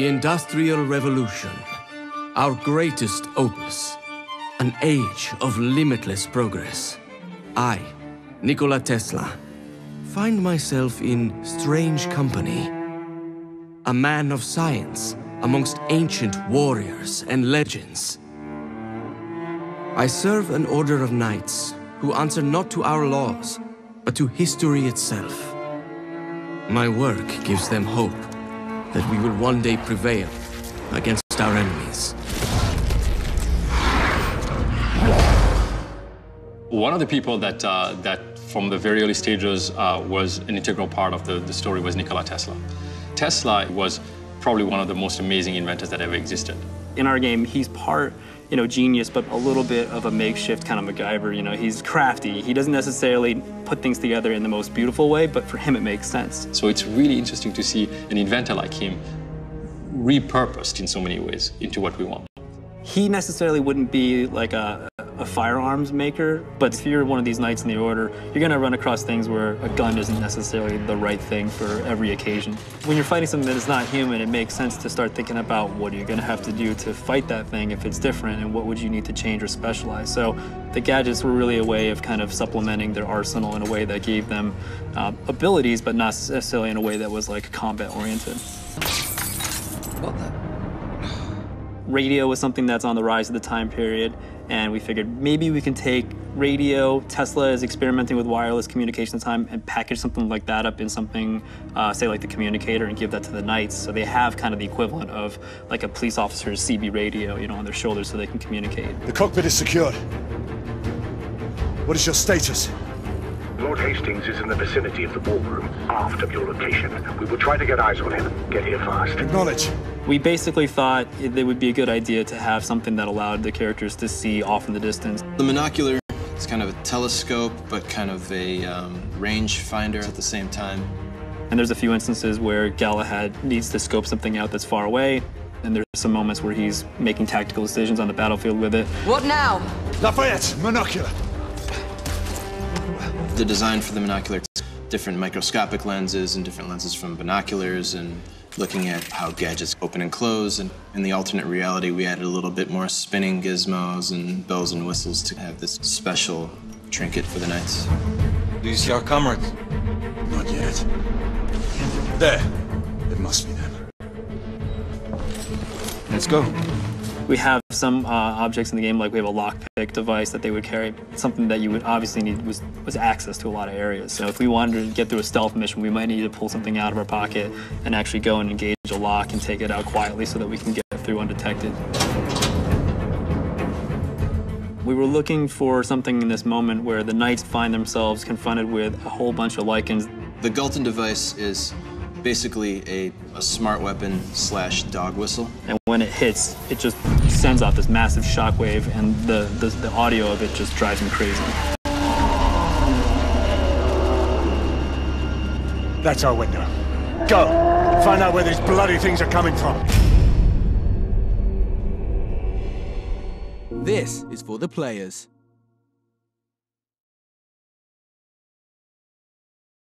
The Industrial Revolution, our greatest opus, an age of limitless progress. I, Nikola Tesla, find myself in strange company. A man of science amongst ancient warriors and legends. I serve an order of knights who answer not to our laws, but to history itself. My work gives them hope that we will one day prevail against our enemies. One of the people that from the very early stages was an integral part of the story was Nikola Tesla. Tesla was probably one of the most amazing inventors that ever existed. In our game, he's part, genius, but a little bit of a makeshift kind of MacGyver. He's crafty. He doesn't necessarily put things together in the most beautiful way, but for him it makes sense. So it's really interesting to see an inventor like him repurposed in so many ways into what we want. He necessarily wouldn't be like a firearms maker, but if you're one of these knights in the order, you're gonna run across things where a gun isn't necessarily the right thing for every occasion. When you're fighting something that is not human, it makes sense to start thinking about what are you gonna have to do to fight that thing if it's different, and what would you need to change or specialize. So the gadgets were really a way of kind of supplementing their arsenal in a way that gave them abilities, but not necessarily in a way that was like combat oriented. Radio was something that's on the rise at the time period, and we figured maybe we can take radio. Tesla is experimenting with wireless communication at the time, and package something like that up in something, say like the communicator, and give that to the knights. So they have kind of the equivalent of like a police officer's CB radio, on their shoulders so they can communicate. The cockpit is secured. What is your status? Lord Hastings is in the vicinity of the ballroom, aft of your location. We will try to get eyes on him. Get here fast. Acknowledge. We basically thought it would be a good idea to have something that allowed the characters to see off in the distance. The monocular is kind of a telescope, but kind of a range finder at the same time. And there's a few instances where Galahad needs to scope something out that's far away, and there's some moments where he's making tactical decisions on the battlefield with it. What now? Lafayette, monocular. The design for the monocular, different microscopic lenses and different lenses from binoculars, and looking at how gadgets open and close. And in the alternate reality, we added a little bit more spinning gizmos and bells and whistles to have this special trinket for the knights. Do you see our comrades? Not yet. There. It must be them. Let's go. We have some objects in the game, like we have a lockpick device that they would carry. Something that you would obviously need was access to a lot of areas. So if we wanted to get through a stealth mission, we might need to pull something out of our pocket and actually go and engage a lock and take it out quietly so that we can get through undetected. We were looking for something in this moment where the knights find themselves confronted with a whole bunch of Lycans. The Gulton device is basically a smart weapon / dog whistle. And when it hits, it just sends out this massive shockwave, and the audio of it just drives me crazy. That's our window. Go! Find out where these bloody things are coming from. This is for the players.